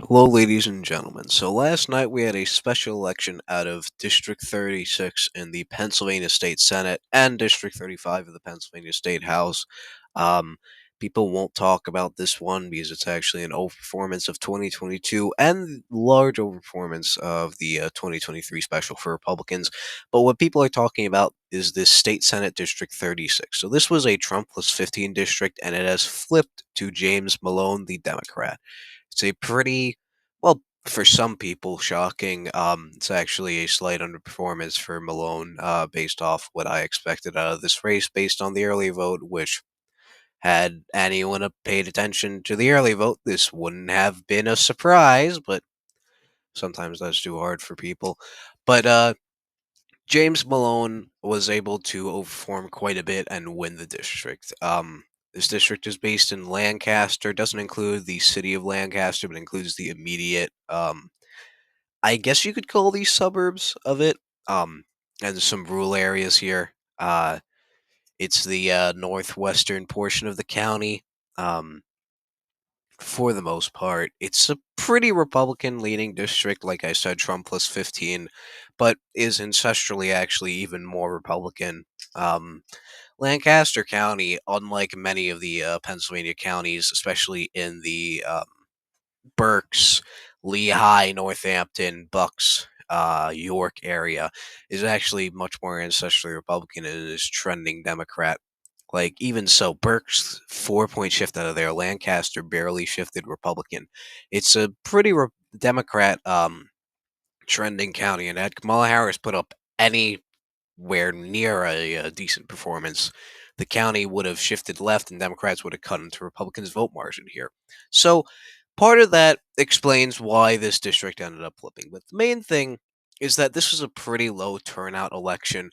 Hello, ladies and gentlemen. So last night we had a special election out of District 36 in the Pennsylvania State Senate and District 35 of the Pennsylvania State House. Um, People won't talk about this one because it's actually an overperformance of 2022 and large overperformance of the 2023 special for Republicans. But what people are talking about is this State Senate District 36. So this was a Trump+15 district, and it has flipped to James Malone, the Democrat. It's a pretty, well, for some people, shocking. It's actually a slight underperformance for Malone, based off what I expected out of this race, based on the early vote. Which, had anyone paid attention to the early vote, this wouldn't have been a surprise. But sometimes that's too hard for people. But James Malone was able to overperform quite a bit and win the district. This district is based in Lancaster. Doesn't include the city of Lancaster, but includes the immediate, I guess you could call these suburbs of it, and some rural areas here. It's the northwestern portion of the county. Um, for the most part, it's a pretty Republican leaning district, like I said, Trump+15, but is ancestrally actually even more Republican. Um, Lancaster County, unlike many of the Pennsylvania counties, especially in the Berks, Lehigh, Northampton, Bucks, York area, is actually much more ancestrally Republican and is trending Democrat. Like, even so, Berks 4 point shift out of there. Lancaster barely shifted Republican. It's a pretty Democrat trending county, and had Kamala Harris put up anywhere near a decent performance, the county would have shifted left, and Democrats would have cut into Republicans' vote margin here. So, part of that explains why this district ended up flipping. But the main thing is that this was a pretty low turnout election.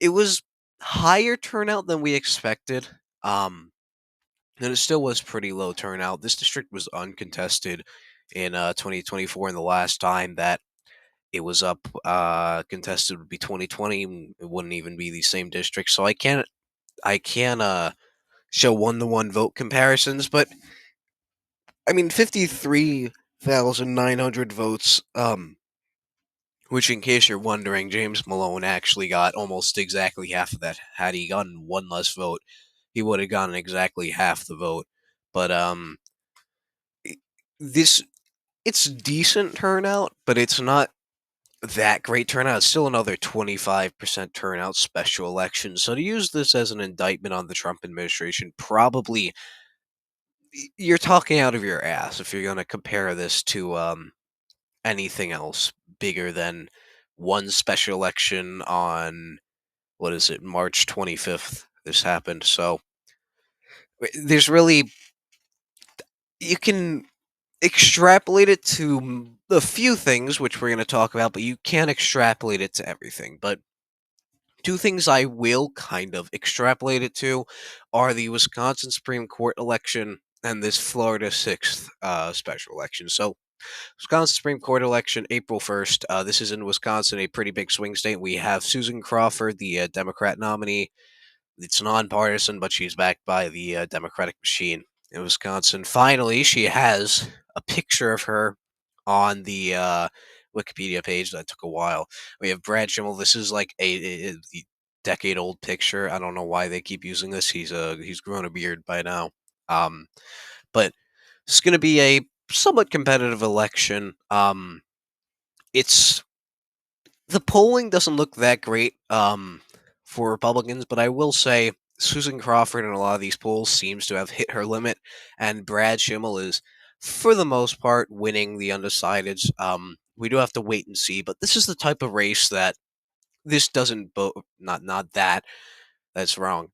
It was higher turnout than we expected. Um, and it still was pretty low turnout. This district was uncontested in 2024, and the last time that it was up contested would be 2020. It wouldn't even be the same district, so I can't show one-to-one vote comparisons. But I mean, 53,900 votes. Which, in case you're wondering, James Malone actually got almost exactly half of that. Had he gotten one less vote, he would have gotten exactly half the vote. But i- this it's decent turnout, but it's not that great turnout. It's still another 25% turnout special election. So to use this as an indictment on the Trump administration, probably you're talking out of your ass if you're going to compare this to anything else bigger than one special election on, what is it, March 25th. This happened. So there's really, you can extrapolate it to a few things, which we're going to talk about, but you can't extrapolate it to everything. But two things I will kind of extrapolate it to are the Wisconsin Supreme Court election and this Florida 6th special election. So, Wisconsin Supreme Court election, April 1st. This is in Wisconsin, a pretty big swing state. We have Susan Crawford, the Democrat nominee. It's nonpartisan, but she's backed by the Democratic machine in Wisconsin. Finally, she has a picture of her on the Wikipedia page. That took a while. We have Brad Schimmel. This is like a decade-old picture. I don't know why they keep using this. He's grown a beard by now. Um, but it's going to be a somewhat competitive election. It's The polling doesn't look that great for Republicans, but I will say Susan Crawford in a lot of these polls seems to have hit her limit, and Brad Schimmel is, for the most part, winning the undecideds. We do have to wait and see, but this is the type of race that this doesn't bode. Not that that's wrong.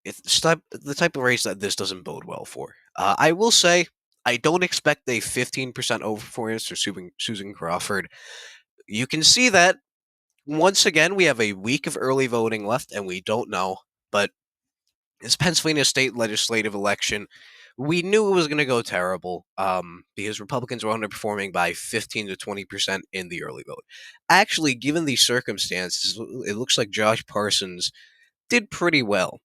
It's the type of race that this doesn't bode well for. I will say I don't expect a 15% overperformance for Susan Crawford. You can see that once again, we have a week of early voting left, and we don't know. But this Pennsylvania state legislative election, we knew it was going to go terrible because Republicans were underperforming by 15 to 20% in the early vote. Actually, given these circumstances, it looks like Josh Parsons did pretty well.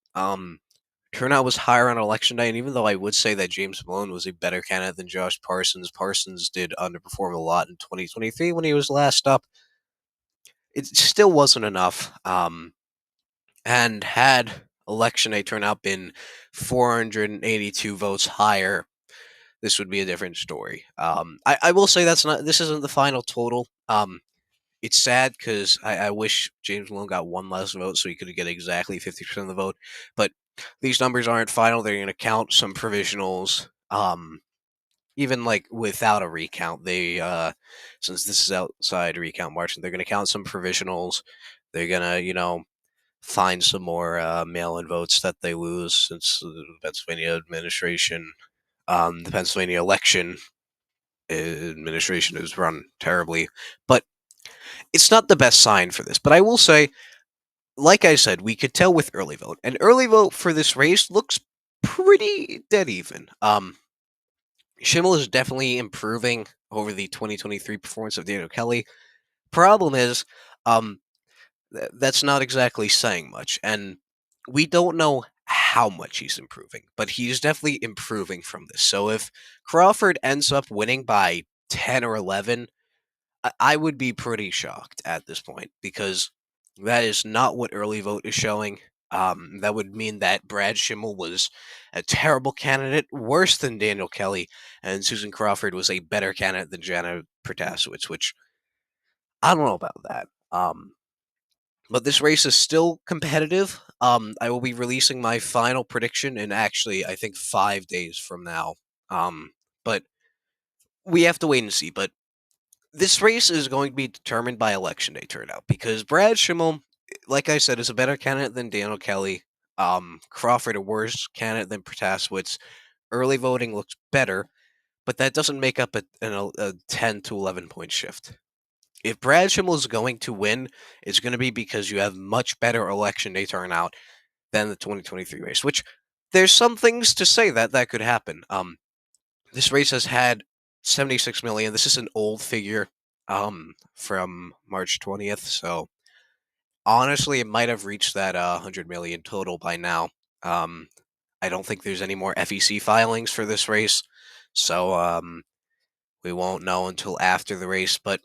Turnout was higher on election day, and even though I would say that James Malone was a better candidate than Josh Parsons, Parsons did underperform a lot in 2023 when he was last up. It still wasn't enough. And had election day turnout been 482 votes higher, this would be a different story. I will say this isn't the final total. It's sad because I wish James Malone got one less vote so he could get exactly 50% of the vote. But these numbers aren't final. They're going to count some provisionals. Even like without a recount, since this is outside recount margin, they're going to count some provisionals. They're going to, find some more mail-in votes that they lose since the Pennsylvania administration, the Pennsylvania election administration is run terribly. But it's not the best sign for this. But I will say, like I said, we could tell with early vote. And early vote for this race looks pretty dead even. Schimmel is definitely improving over the 2023 performance of Daniel Kelly. Problem is, um, that's not exactly saying much, and we don't know how much he's improving, but he's definitely improving from this. So if Crawford ends up winning by 10 or 11, I would be pretty shocked at this point because that is not what early vote is showing. That would mean that Brad Schimmel was a terrible candidate, worse than Daniel Kelly, and Susan Crawford was a better candidate than Jana Protasewicz, which I don't know about that. But this race is still competitive. I will be releasing my final prediction in actually, I think, 5 days from now. But we have to wait and see. But this race is going to be determined by election day turnout because Brad Schimmel, like I said, is a better candidate than Daniel Kelly. Crawford, a worse candidate than Protasewicz. Early voting looks better, but that doesn't make up a 10 to 11 point shift. If Brad Schimmel is going to win, it's going to be because you have much better election day turnout than the 2023 race, which there's some things to say that that could happen. This race has had 76 million. This is an old figure from March 20th, so honestly, it might have reached that 100 million total by now. Um, I don't think there's any more FEC filings for this race, so we won't know until after the race, but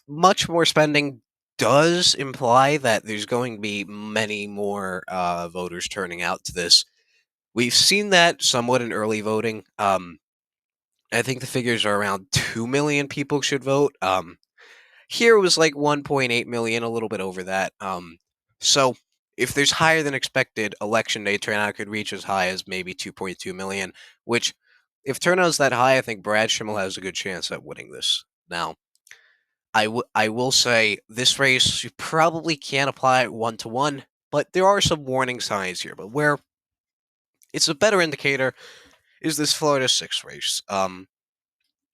much more spending does imply that there's going to be many more voters turning out to this. We've seen that somewhat in early voting. I think the figures are around 2 million people should vote. Here it was like 1.8 million, a little bit over that. So if there's higher than expected, election day turnout could reach as high as maybe 2.2 million, which, if turnout's that high, I think Brad Schimmel has a good chance at winning this. Now, I will say this race you probably can't apply it 1 to 1, but there are some warning signs here. But where it's a better indicator is this Florida 6 race. And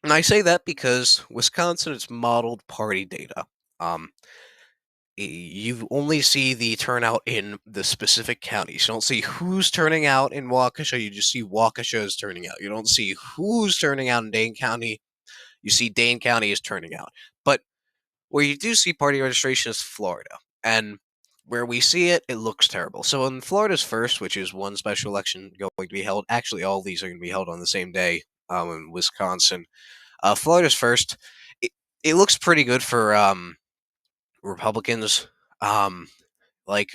I say that because Wisconsin is modeled party data. Um, you only see the turnout in the specific counties. You don't see who's turning out in Waukesha. You just see Waukesha is turning out. You don't see who's turning out in Dane County. You see Dane County is turning out. But where you do see party registration is Florida. And where we see it, it looks terrible. So in Florida's first, which is one special election going to be held, actually all of these are going to be held on the same day in Wisconsin. Florida's first, it, it looks pretty good for Republicans. Um, like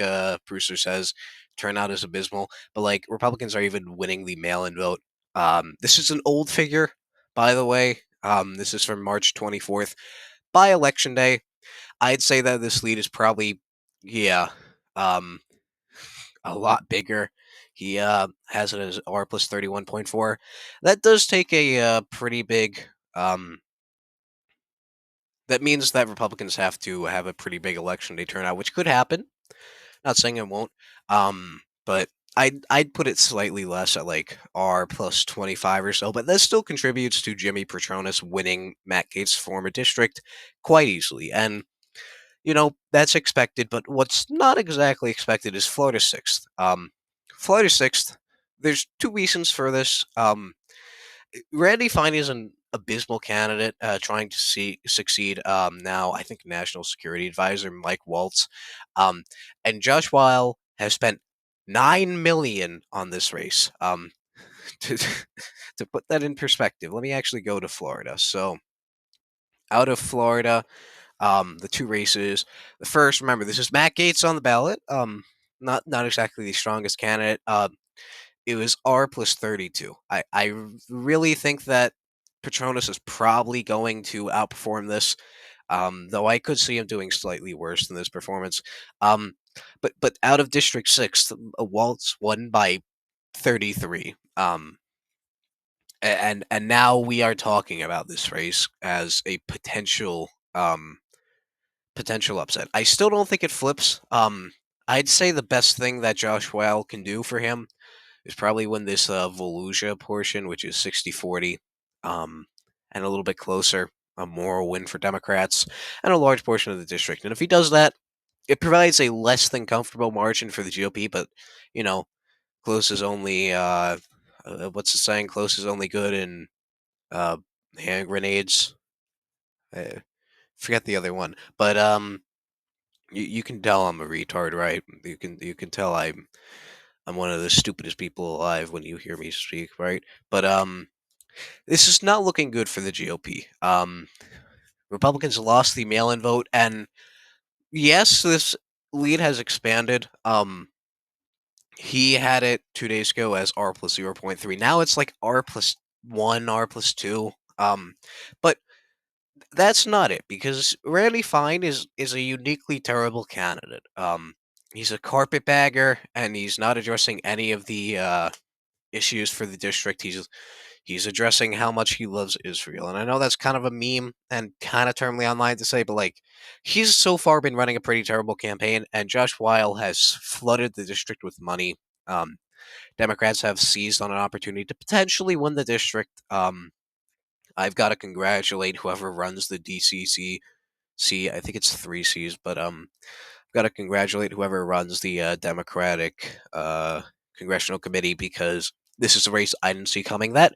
Brewster says, turnout is abysmal, but like Republicans are even winning the mail-in vote. This is an old figure, by the way. This is from March 24th. By election day, I'd say that this lead is probably, yeah, um, a lot bigger. He has it as R plus 31.4. That does take a pretty big. That means that Republicans have to have a pretty big election day turnout, which could happen. Not saying it won't. But I'd put it slightly less at like R plus 25 or so, but that still contributes to Jimmy Petronis winning Matt Gates' former district quite easily. And that's expected, but what's not exactly expected is Florida 6th. Florida 6th, there's two reasons for this. Randy Fine is an abysmal candidate trying to succeed. Now, I think National Security Advisor Mike Waltz. And Josh Weil has spent 9 million on this race. To to put that in perspective, let me actually go to Florida. So out of Florida, the two races. The first, remember, this is Matt Gaetz on the ballot. Not exactly the strongest candidate. It was R+32. I really think that Petronas is probably going to outperform this. Though I could see him doing slightly worse than this performance. Um, but out of District 6, Waltz won by 33. And now we are talking about this race as a potential upset. I still don't think it flips. I'd say the best thing that Josh Weil can do for him is probably win this Volusia portion, which is 60-40, and a little bit closer, a moral win for Democrats, and a large portion of the district. And if he does that, it provides a less than comfortable margin for the GOP, but, you know, close is only, what's the saying? Close is only good in uh, hand grenades. I forget the other one. But you can tell I'm a retard, right? You can tell I'm one of the stupidest people alive when you hear me speak, right? But this is not looking good for the GOP. Republicans lost the mail-in vote, and yes, this lead has expanded. He had it 2 days ago as R+0.3. Now it's like R+1, R+2. But that's not it, because Randy Fine is a uniquely terrible candidate. He's a carpetbagger, and he's not addressing any of the issues for the district. He's addressing how much he loves Israel, and I know that's kind of a meme and kind of termly online to say, but like, he's so far been running a pretty terrible campaign, and Josh Weil has flooded the district with money. Um, Democrats have seized on an opportunity to potentially win the district. I've got to congratulate whoever runs the DCCC. I think it's three C's, but I've got to congratulate whoever runs the Democratic congressional committee, because this is a race I didn't see coming that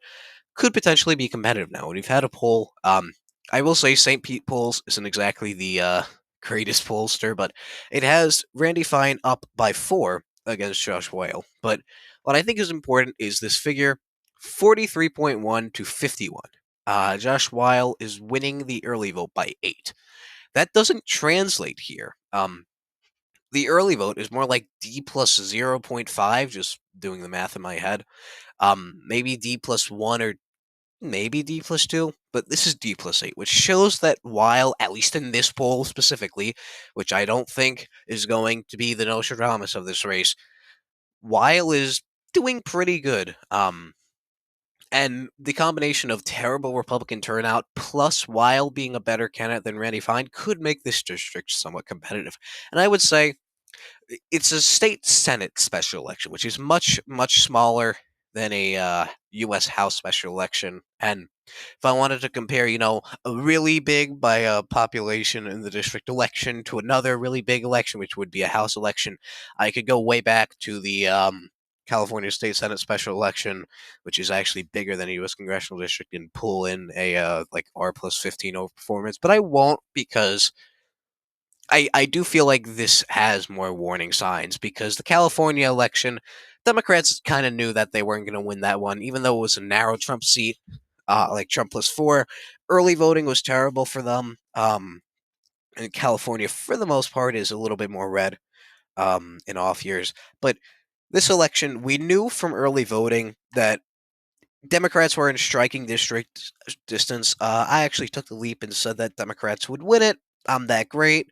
could potentially be competitive now. And we've had a poll. I will say St. Pete polls isn't exactly the greatest pollster, but it has Randy Fine up by 4 against Josh Weil. But what I think is important is this figure, 43.1 to 51. Josh Weil is winning the early vote by 8. That doesn't translate here. The early vote is more like D plus 0.5, just doing the math in my head. Maybe D plus 1 or maybe D+2, but this is D+8, which shows that while, at least in this poll specifically, which I don't think is going to be the Nostradamus of this race, Weil is doing pretty good. And the combination of terrible Republican turnout plus Weil being a better candidate than Randy Fine could make this district somewhat competitive. And I would say it's a state Senate special election, which is much, much smaller than a U.S. House special election. And if I wanted to compare, a really big by population in the district election to another really big election, which would be a House election, I could go way back to the California State Senate special election, which is actually bigger than a U.S. congressional district, and pull in a like R+15 over performance. But I won't, because I do feel like this has more warning signs, because the California election, Democrats kind of knew that they weren't going to win that one, even though it was a narrow Trump seat, like Trump+4. Early voting was terrible for them. And California, for the most part, is a little bit more red in off years. But this election, we knew from early voting that Democrats were in striking district distance. I actually took the leap and said that Democrats would win it. I'm that great.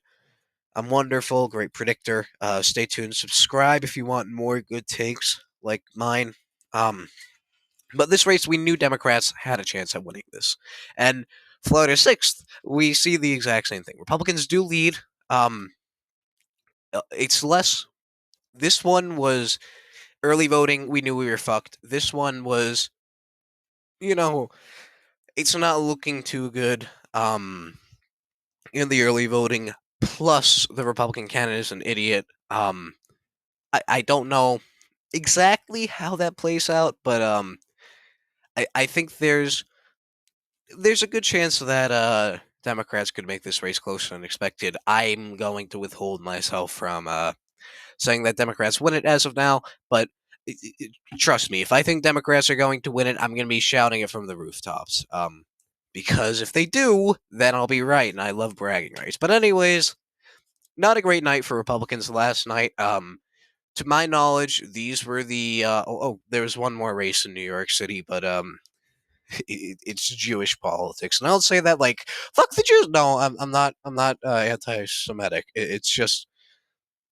I'm wonderful, great predictor. Stay tuned. Subscribe if you want more good takes like mine. Um, but this race, we knew Democrats had a chance at winning this. And Florida 6th, we see the exact same thing. Republicans do lead. It's less. This one was early voting. We knew we were fucked. This one was, you know, it's not looking too good. In the early voting, plus the Republican candidate is an idiot. I don't know exactly how that plays out, but I think there's a good chance that Democrats could make this race closer than expected. I'm going to withhold myself from saying that Democrats win it as of now, but trust me, if I think Democrats are going to win it, I'm going to be shouting it from the rooftops. Because if they do, then I'll be right, and I love bragging rights. But anyways, not a great night for Republicans last night. To my knowledge, these were the there was one more race in New York City, but it's Jewish politics, and I'll say that like fuck the Jews. No, I'm not anti-Semitic. It's just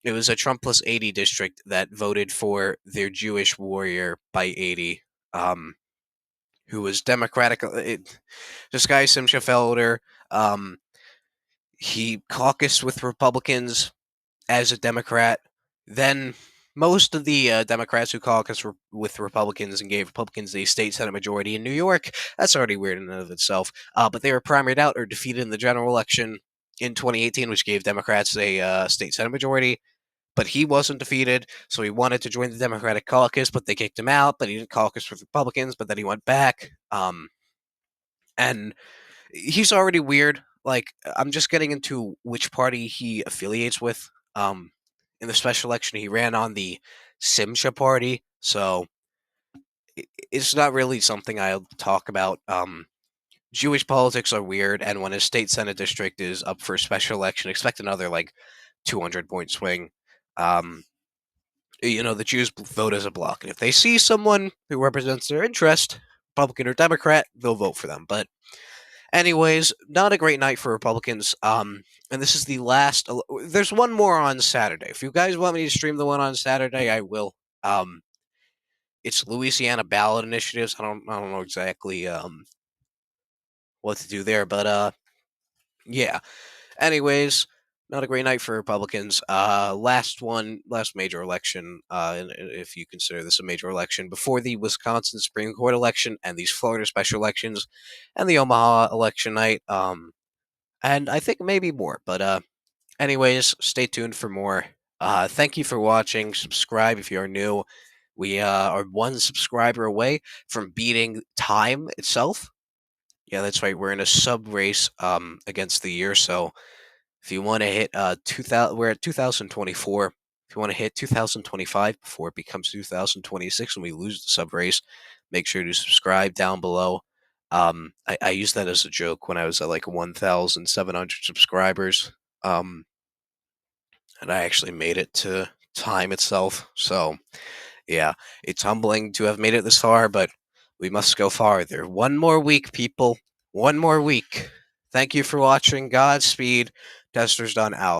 it was a Trump+80 district that voted for their Jewish warrior by 80, who was Democratic. This guy Simcha Felder, um, he caucused with Republicans as a Democrat. Then most of the Democrats who caucused with Republicans and gave Republicans a state Senate majority in New York. That's already weird in and of itself. But they were primaried out or defeated in the general election in 2018, which gave Democrats a state Senate majority. But he wasn't defeated, so he wanted to join the Democratic caucus, but they kicked him out. But he didn't caucus with Republicans, but then he went back. And he's already weird. Like, I'm just getting into which party he affiliates with. In the special election, he ran on the Simcha party, so it's not really something I'll talk about. Jewish politics are weird, and when a state senate district is up for a special election, expect another like 200-point swing. Um, the Jews vote as a block, and if they see someone who represents their interest, Republican or Democrat, they'll vote for them. But anyways, not a great night for Republicans. And this is the last. There's one more on Saturday. If you guys want me to stream the one on Saturday, I will. Um, it's Louisiana ballot initiatives. I don't know exactly what to do there, but yeah. Anyways, not a great night for Republicans. Last major election. If you consider this a major election, before the Wisconsin Supreme Court election and these Florida special elections, and the Omaha election night. And I think maybe more. But anyways, stay tuned for more. Thank you for watching. Subscribe if you are new. We are one subscriber away from beating time itself. Yeah, that's right. We're in a sub race against the year. So if you want to hit 2000, we're at 2024. If you want to hit 2025 before it becomes 2026 and we lose the sub race, make sure to subscribe down below. I used that as a joke when I was at like 1,700 subscribers. And I actually made it to time itself. So, yeah, it's humbling to have made it this far, but we must go farther. One more week, people. One more week. Thank you for watching. Godspeed. Tester's done out.